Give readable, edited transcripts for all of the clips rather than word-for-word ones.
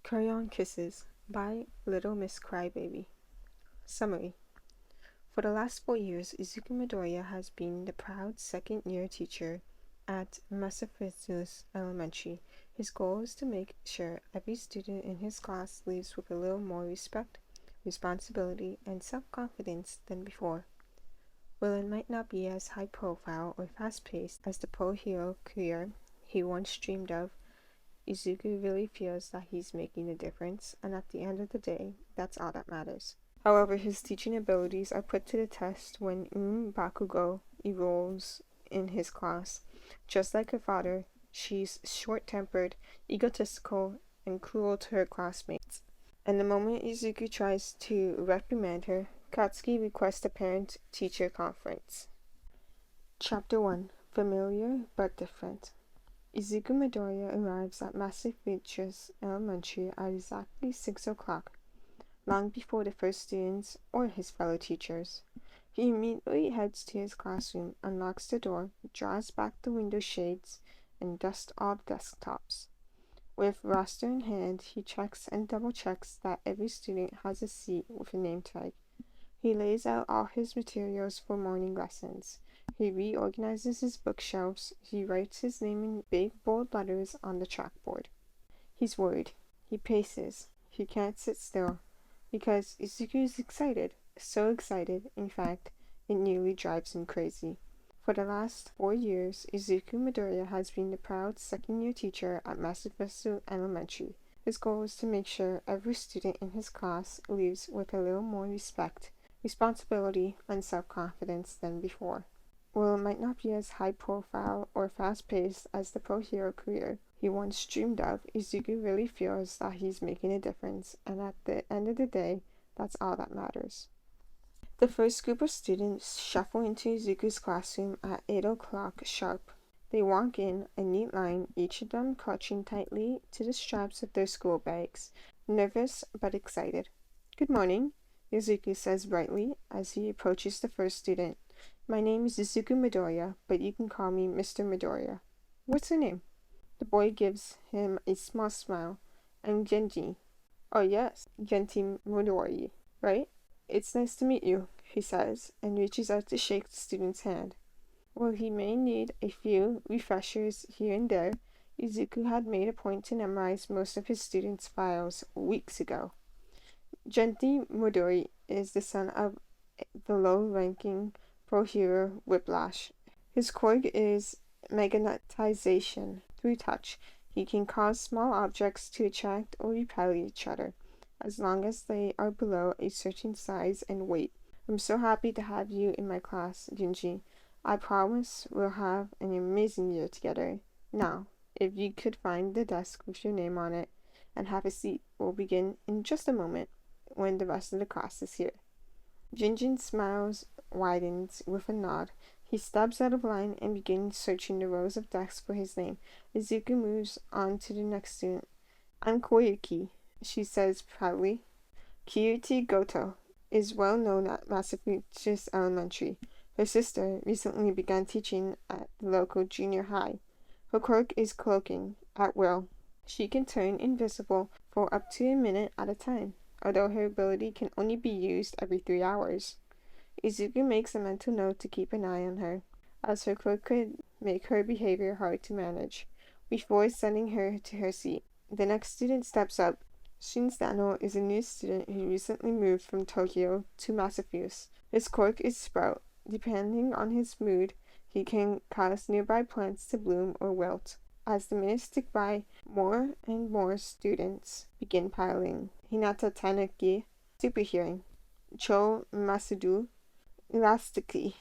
Crayon Kisses by Little Miss Crybaby. Summary. For the last 4 years, Izuku Midoriya has been the proud second-year teacher at Massachusetts Elementary. His goal is to make sure every student in his class leaves with a little more respect, responsibility, and self-confidence than before. While it might not be as high-profile or fast-paced as the pro hero career he once dreamed of, Izuku really feels that he's making a difference, and at the end of the day, that's all that matters. However, his teaching abilities are put to the test when Bakugo enrolls in his class. Just like her father, she's short-tempered, egotistical, and cruel to her classmates. And the moment Izuku tries to reprimand her, Katsuki requests a parent-teacher conference. Chapter 1. Familiar but different. Izuku Midoriya arrives at Massachusetts Elementary at exactly 6 o'clock, long before the first students or his fellow teachers. He immediately heads to his classroom, unlocks the door, draws back the window shades, and dusts all the desktops. With roster in hand, he checks and double-checks that every student has a seat with a name tag. He lays out all his materials for morning lessons. He reorganizes his bookshelves. He writes his name in big, bold letters on the chalkboard. He's worried. He paces. He can't sit still. Because Izuku is excited. So excited, in fact, it nearly drives him crazy. For the last 4 years, Izuku Midoriya has been the proud second-year teacher at Massachusetts Elementary. His goal is to make sure every student in his class leaves with a little more respect, responsibility, and self-confidence than before. While it might not be as high-profile or fast-paced as the pro hero career he once dreamed of, Izuku really feels that he's making a difference, and at the end of the day, that's all that matters. The first group of students shuffle into Izuku's classroom at 8 o'clock sharp. They walk in a neat line, each of them clutching tightly to the straps of their school bags, nervous but excited. "Good morning," Izuku says brightly as he approaches the first student. "My name is Izuku Midoriya, but you can call me Mr. Midoriya." "What's your name?" The boy gives him a small smile. "I'm Genji." "Oh yes, Genji Midori, right? It's nice to meet you," he says, and reaches out to shake the student's hand. While he may need a few refreshers here and there, Izuku had made a point to memorize most of his students' files weeks ago. Genji Midori is the son of the low-ranking pro hero Whiplash. His quirk is magnetization. Through touch, he can cause small objects to attract or repel each other, as long as they are below a certain size and weight. "I'm so happy to have you in my class, Genji. I promise we'll have an amazing year together. Now, if you could find the desk with your name on it and have a seat, we'll begin in just a moment when the rest of the class is here." Jinjin's smiles widens with a nod. He steps out of line and begins searching the rows of desks for his name. Izuku moves on to the next student. "I'm Koyuki," she says proudly. Kyuchi Goto is well known at Massachusetts Elementary. Her sister recently began teaching at the local junior high. Her quirk is cloaking, at will. She can turn invisible for up to a minute at a time, although her ability can only be used every 3 hours. Izuku makes a mental note to keep an eye on her, as her quirk could make her behavior hard to manage, before sending her to her seat. The next student steps up. Shinzano is a new student who recently moved from Tokyo to Massachusetts. His quirk is Sprout. Depending on his mood, he can cause nearby plants to bloom or wilt. As the minutes tick by, more and more students begin piling. Hinata Tanuki, superhearing. Cho Masudu, elastically.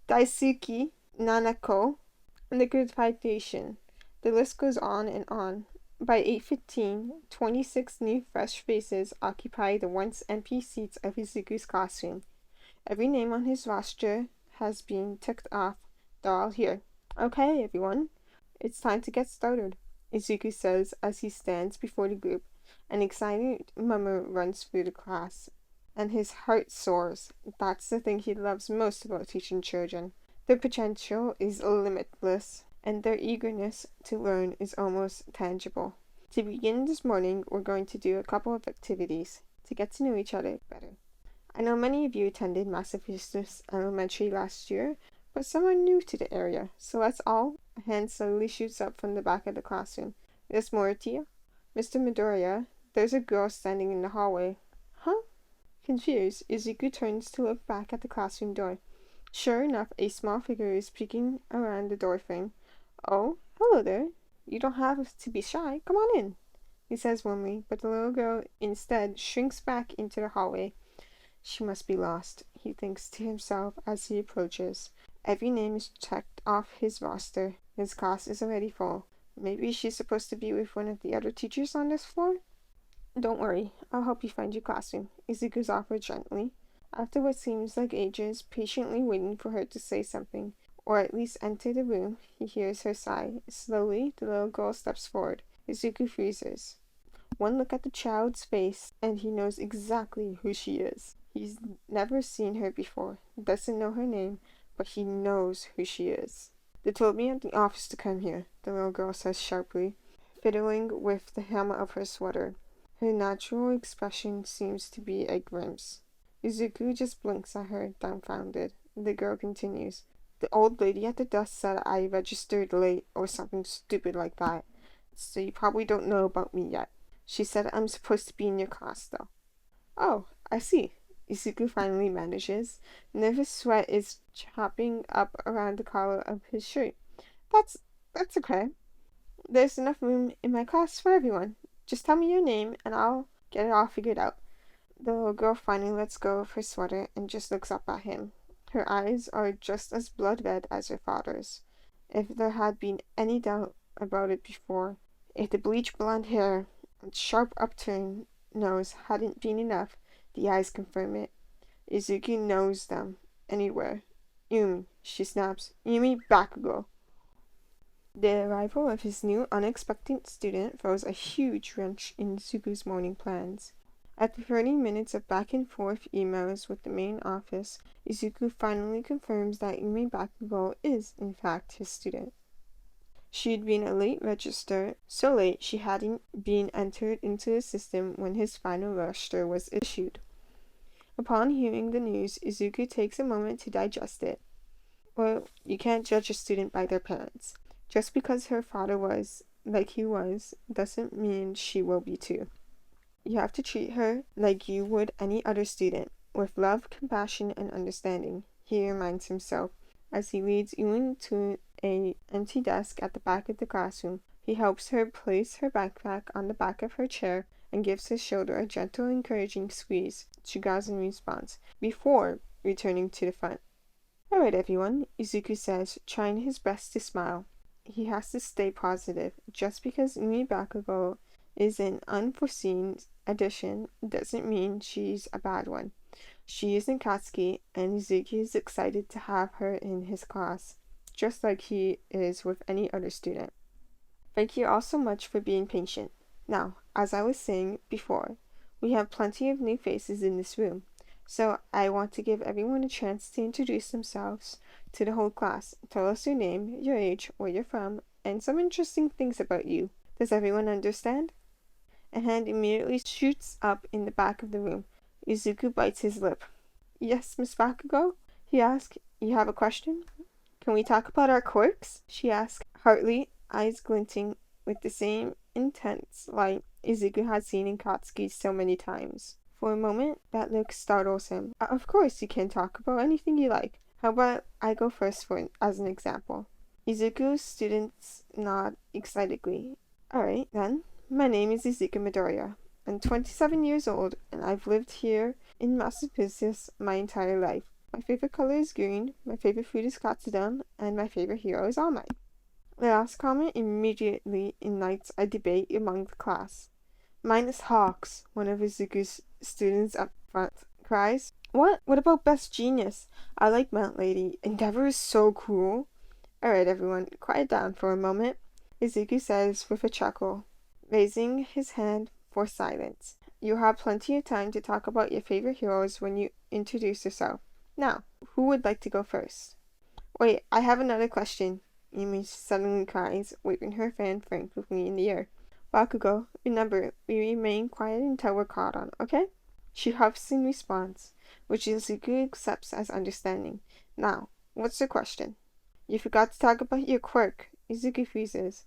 Daisuke Nanako, liquefaction. The list goes on and on. By 8:15, 26 new fresh faces occupy the once empty seats of Izuku's classroom. Every name on his roster has been ticked off. They're all here. "Okay, everyone, it's time to get started," Izuku says as he stands before the group. An excited murmur runs through the class, and his heart soars. That's the thing he loves most about teaching children. Their potential is limitless, and their eagerness to learn is almost tangible. To begin this morning, we're going to do a couple of activities to get to know each other better. I know many of you attended Massachusetts Elementary last year, but some are new to the area, so let's all. A hand slowly shoots up from the back of the classroom. Miss Moritia? Mr. Midoriya, there's a girl standing in the hallway. Huh? Confused, Izuku turns to look back at the classroom door. Sure enough, a small figure is peeking around the doorframe. Oh, hello there. You don't have to be shy. Come on in, he says warmly, but the little girl instead shrinks back into the hallway. She must be lost, he thinks to himself as he approaches. Every name is checked off his roster. His class is already full. Maybe she's supposed to be with one of the other teachers on this floor? Don't worry, I'll help you find your classroom, Izuku's offered gently. After what seems like ages, patiently waiting for her to say something, or at least enter the room, he hears her sigh. Slowly, the little girl steps forward. Izuku freezes. One look at the child's face, and he knows exactly who she is. He's never seen her before, doesn't know her name, but he knows who she is. They told me at the office to come here, the little girl says sharply, fiddling with the hem of her sweater. Her natural expression seems to be a grimace. Izuku just blinks at her, dumbfounded. The girl continues. The old lady at the desk said I registered late or something stupid like that, so you probably don't know about me yet. She said I'm supposed to be in your class, though. Oh, I see. Izuku finally manages. Nervous sweat is chopping up around the collar of his shirt. That's okay. There's enough room in my class for everyone. Just tell me your name, and I'll get it all figured out. The little girl finally lets go of her sweater and just looks up at him. Her eyes are just as blood-red as her father's. If there had been any doubt about it before, if the bleached blonde hair and sharp upturned nose hadn't been enough, the eyes confirm it. Izuku knows them anywhere. Yumi, she snaps. Yumi Bakugo. The arrival of his new unexpected student throws a huge wrench in Izuku's morning plans. After 30 minutes of back and forth emails with the main office, Izuku finally confirms that Yumi Bakugo is, in fact, his student. She'd been a late register, so late she hadn't been entered into the system when his final roster was issued. Upon hearing the news, Izuku takes a moment to digest it. Well, you can't judge a student by their parents. Just because her father was, like he was, doesn't mean she will be too. You have to treat her like you would any other student, with love, compassion, and understanding, he reminds himself, as he leads Yun to an empty desk at the back of the classroom. He helps her place her backpack on the back of her chair and gives his shoulder a gentle, encouraging squeeze. She growls in response, before returning to the front. Alright, everyone, Izuku says, trying his best to smile. He has to stay positive. Just because Umi Bakugo is an unforeseen addition doesn't mean she's a bad one. She isn't Katsuki, and Izuku is excited to have her in his class, just like he is with any other student. Thank you all so much for being patient. Now, as I was saying before, we have plenty of new faces in this room, so I want to give everyone a chance to introduce themselves to the whole class. Tell us your name, your age, where you're from, and some interesting things about you. Does everyone understand? A hand immediately shoots up in the back of the room. Izuku bites his lip. Yes, Miss Bakugo? He asks. You have a question? Can we talk about our quirks? She asks, heartily, eyes glinting with the same intense light Izuku had seen in Katsuki so many times. For a moment, that look startles him. Of course you can talk about anything you like. How about I go first as an example? Izuku's students nod excitedly. Alright, then. My name is Izuku Midoriya. I'm 27 years old, and I've lived here in Massachusetts my entire life. My favorite color is green, my favorite food is katsudon, and my favorite hero is All Might. The last comment immediately ignites a debate among the class. Mine is Hawks, one of Izuku's students up front cries. What? What about Best Genius? I like Mount Lady. Endeavor is so cool. Alright, everyone, quiet down for a moment, Izuku says with a chuckle, raising his hand for silence. You'll have plenty of time to talk about your favorite heroes when you introduce yourself. Now, who would like to go first? Wait, I have another question, Yumi suddenly cries, waving her fan frantically in the air. Bakugo, remember, we remain quiet until we're called on, okay? She huffs in response, which Izuku accepts as understanding. Now, what's the question? You forgot to talk about your quirk. Izuku freezes.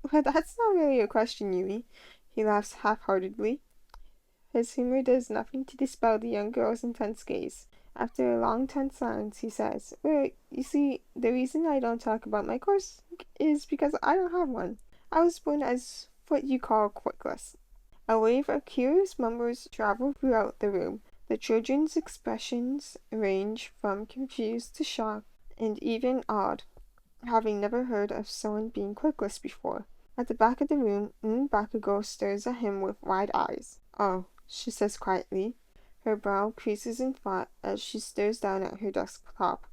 Well, that's not really a question, Yui. He laughs half-heartedly. His humor does nothing to dispel the young girl's intense gaze. After a long, tense silence, he says, well, you see, the reason I don't talk about my course is because I don't have one. I was born as what you call quirkless. A wave of curious murmurs travel throughout the room. The children's expressions range from confused to shocked and even awed, having never heard of someone being quirkless before. At the back of the room, Bakugo stares at him with wide eyes. Oh, she says quietly. Her brow creases in thought as she stares down at her desktop.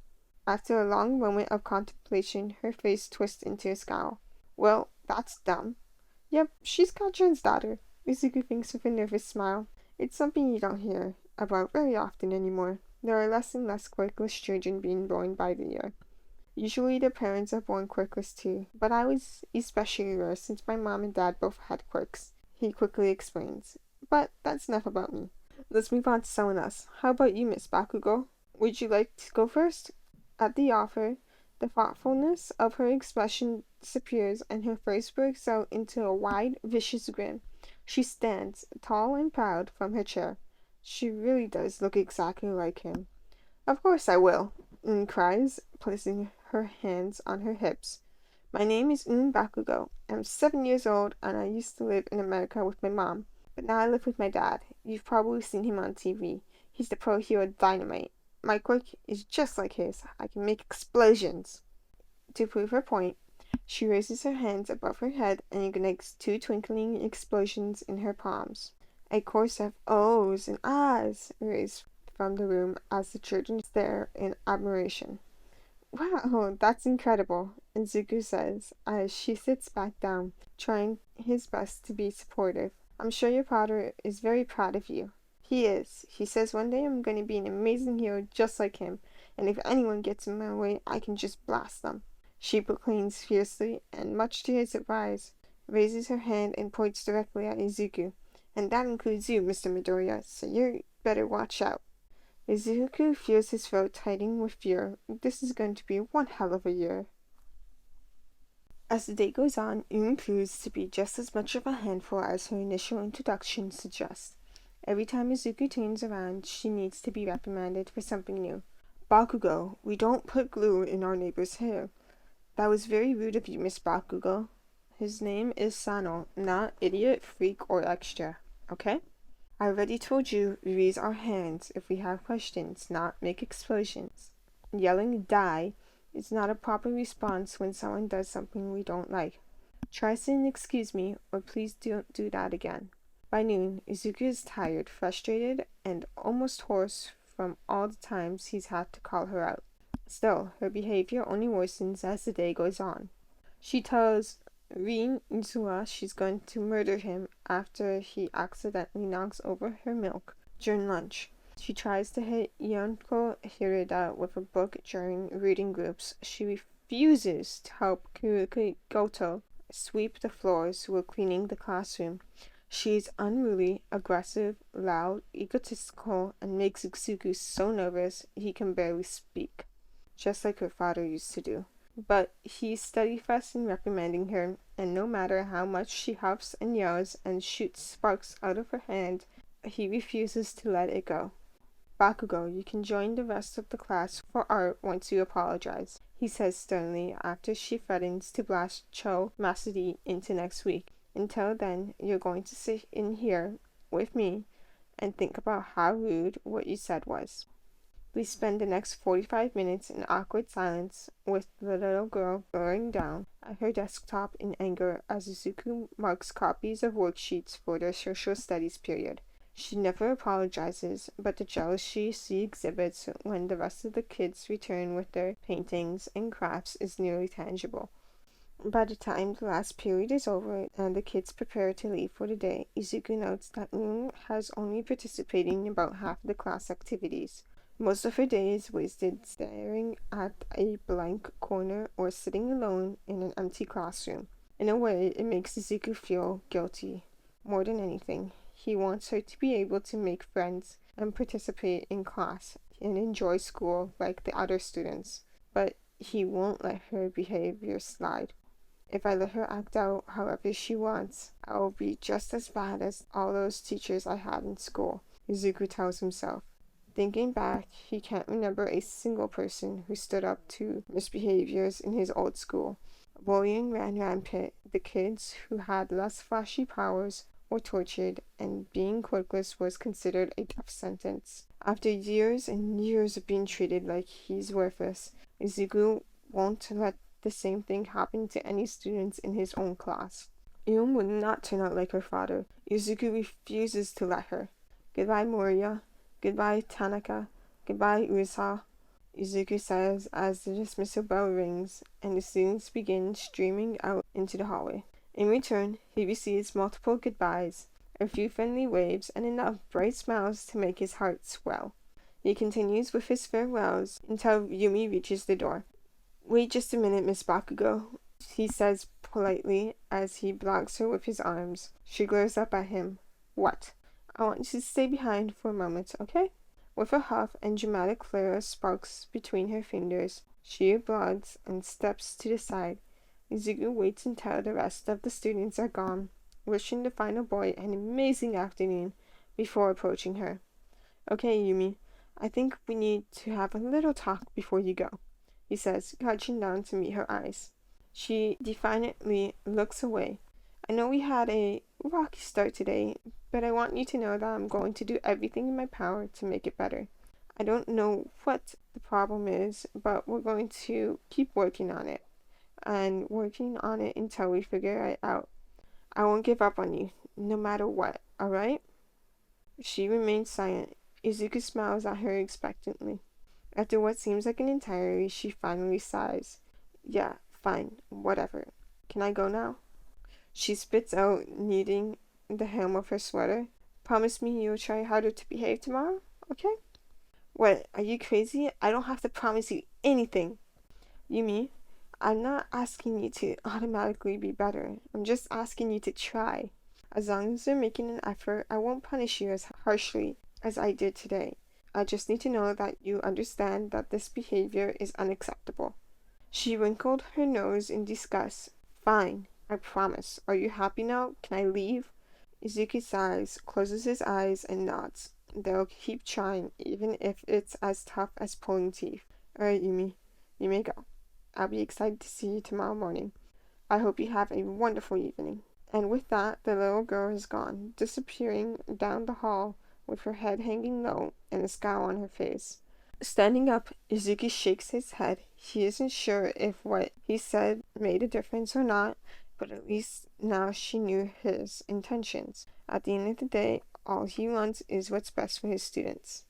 After a long moment of contemplation, her face twists into a scowl. Well, that's dumb. Yep, she's Katrin's daughter, Izuku thinks with a nervous smile. It's something you don't hear about very often anymore. There are less and less quirkless children being born by the year. Usually the parents are born quirkless too, but I was especially rare since my mom and dad both had quirks, he quickly explains. But that's enough about me. Let's move on to someone else. How about you, Miss Bakugo? Would you like to go first? At the offer, the thoughtfulness of her expression disappears and her face breaks out into a wide, vicious grin. She stands, tall and proud, from her chair. She really does look exactly like him. Of course I will, cries, placing her hands on her hips. My name is Bakugo. I'm 7 years old and I used to live in America with my mom, but now I live with my dad. You've probably seen him on TV. He's the pro hero Dynamite. My quirk is just like his. I can make explosions. To prove her point, she raises her hands above her head and ignites 2 twinkling explosions in her palms. A chorus of ohs and ahs raised from the room as the children stare in admiration. Wow, that's incredible, Izuku says as she sits back down, trying his best to be supportive. I'm sure your father is very proud of you. He is. He says one day I'm going to be an amazing hero just like him, and if anyone gets in my way, I can just blast them. She proclaims fiercely, and much to his surprise, raises her hand and points directly at Izuku. And that includes you, Mr. Midoriya, so you better watch out. Izuku feels his throat tightening with fear. This is going to be one hell of a year. As the day goes on, proves to be just as much of a handful as her initial introduction suggests. Every time Izuku turns around, she needs to be reprimanded for something new. Bakugo, we don't put glue in our neighbor's hair. That was very rude of you, Miss Bakugo. His name is Sano, not idiot, freak, or extra, okay? I already told you we raise our hands if we have questions, not make explosions. Yelling die is not a proper response when someone does something we don't like. Try saying excuse me, or please don't do that again. By noon, Izuku is tired, frustrated, and almost hoarse from all the times he's had to call her out. Still, her behavior only worsens as the day goes on. She tells Rin Izuha she's going to murder him after he accidentally knocks over her milk during lunch. She tries to hit Yonko Hirida with a book during reading groups. She refuses to help Kuruki Goto sweep the floors while cleaning the classroom. She is unruly, aggressive, loud, egotistical, and makes Izuku so nervous he can barely speak, just like her father used to do. But he's steadfast in reprimanding her, and no matter how much she huffs and yells and shoots sparks out of her hand, he refuses to let it go. Bakugo, you can join the rest of the class for art once you apologize, he says sternly after she threatens to blast Cho Masudi into next week. Until then, you're going to sit in here with me and think about how rude what you said was. We spend the next 45 minutes in awkward silence with the little girl glaring down at her desktop in anger as Izuku marks copies of worksheets for their social studies period. She never apologizes, but the jealousy she exhibits when the rest of the kids return with their paintings and crafts is nearly tangible. By the time the last period is over and the kids prepare to leave for the day, Izuku notes that has only participated in about half of the class activities. Most of her day is wasted staring at a blank corner or sitting alone in an empty classroom. In a way, it makes Izuku feel guilty more than anything. He wants her to be able to make friends and participate in class and enjoy school like the other students, but he won't let her behavior slide. If I let her act out however she wants, I'll be just as bad as all those teachers I had in school, Izuku tells himself. Thinking back, he can't remember a single person who stood up to misbehaviors in his old school. Bullying ran rampant. The kids who had less flashy powers were tortured, and being quirkless was considered a death sentence. After years and years of being treated like he's worthless, Izuku won't let the same thing happen to any students in his own class. Yum would not turn out like her father. Izuku refuses to let her. Goodbye, Moria. Goodbye, Tanaka. Goodbye, Usa. Izuku says as the dismissal bell rings and the students begin streaming out into the hallway. In return, he receives multiple goodbyes, a few friendly waves, and enough bright smiles to make his heart swell. He continues with his farewells until Yumi reaches the door. Wait just a minute, Miss Bakugo, he says politely as he blocks her with his arms. She glares up at him. What? I want you to stay behind for a moment, okay? With a huff and dramatic flare of sparks between her fingers, she applauds and steps to the side. Izuku waits until the rest of the students are gone, wishing the final boy an amazing afternoon before approaching her. Okay, Yumi, I think we need to have a little talk before you go, he says, crouching down to meet her eyes. She defiantly looks away. I know we had a rocky start today, but I want you to know that I'm going to do everything in my power to make it better. I don't know what the problem is, but we're going to keep working on it, and working on it until we figure it out. I won't give up on you, no matter what, alright? She remains silent. Izuku smiles at her expectantly. After what seems like an eternity, she finally sighs. Yeah, fine, whatever. Can I go now? She spits out, kneading the hem of her sweater. Promise me you'll try harder to behave tomorrow, okay? What, are you crazy? I don't have to promise you anything. Yumi, I'm not asking you to automatically be better. I'm just asking you to try. As long as you're making an effort, I won't punish you as harshly as I did today. I just need to know that you understand that this behavior is unacceptable. She wrinkled her nose in disgust. Fine, I promise. Are you happy now? Can I leave? Izuku sighs, closes his eyes, and nods. They'll keep trying, even if it's as tough as pulling teeth. Alright, Yumi, you may go. I'll be excited to see you tomorrow morning. I hope you have a wonderful evening. And with that, the little girl is gone, disappearing down the hall with her head hanging low and a scowl on her face. Standing up, Izuku shakes his head. He isn't sure if what he said made a difference or not, but at least now she knew his intentions. At the end of the day, all he wants is what's best for his students.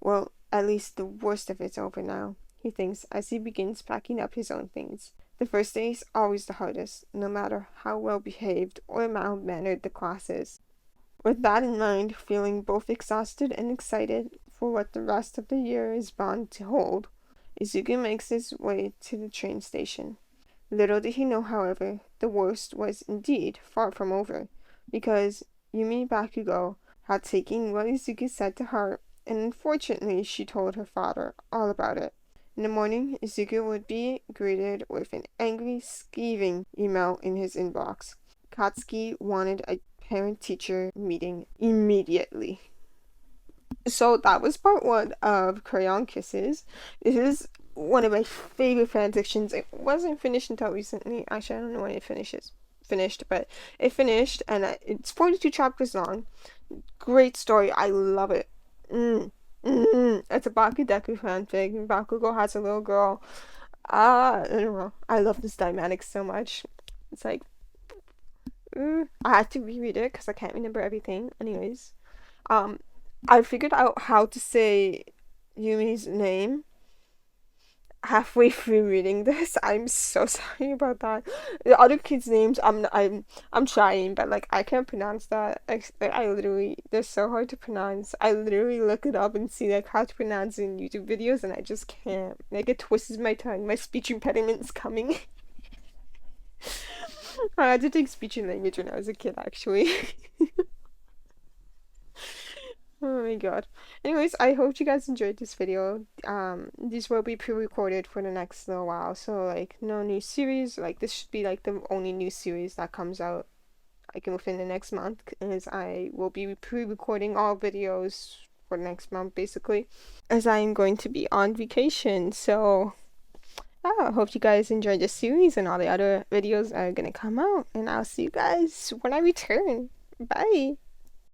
Well, at least the worst of it's over now, he thinks as he begins packing up his own things. The first day is always the hardest, no matter how well behaved or mild-mannered the class is. With that in mind, feeling both exhausted and excited for what the rest of the year is bound to hold, Izuku makes his way to the train station. Little did he know, however, the worst was indeed far from over, because Yumi Bakugo had taken what Izuku said to heart, and unfortunately she told her father all about it. In the morning, Izuku would be greeted with an angry, scathing email in his inbox. Katsuki wanted a parent-teacher meeting immediately. So that was part 1 of Crayon Kisses. This is one of my favorite fanfictions. It wasn't finished until recently. Actually, I don't know when it finished, but it finished, and it's 42 chapters long. Great story. I love it. It's a Bakudeku fanfic. Bakugo has a little girl. I don't know. I love this dynamic so much. It's like, I had to reread it because I can't remember everything. Anyways, I figured out how to say Yumi's name halfway through reading this. I'm so sorry about that. The other kids' names, I'm trying, but like I can't pronounce that. I literally, they're so hard to pronounce. I literally look it up and see like how to pronounce it in YouTube videos, and I just can't. Like it twists my tongue. My speech impediment's coming. I had to take speech and language when I was a kid, actually. Oh my god. Anyways, I hope you guys enjoyed this video. These will be pre-recorded for the next little while, so like no new series. Like this should be like the only new series that comes out like within the next month, as I will be pre-recording all videos for next month basically, as I am going to be on vacation. So I hope you guys enjoyed this series, and all the other videos are gonna come out, and I'll see you guys when I return. Bye.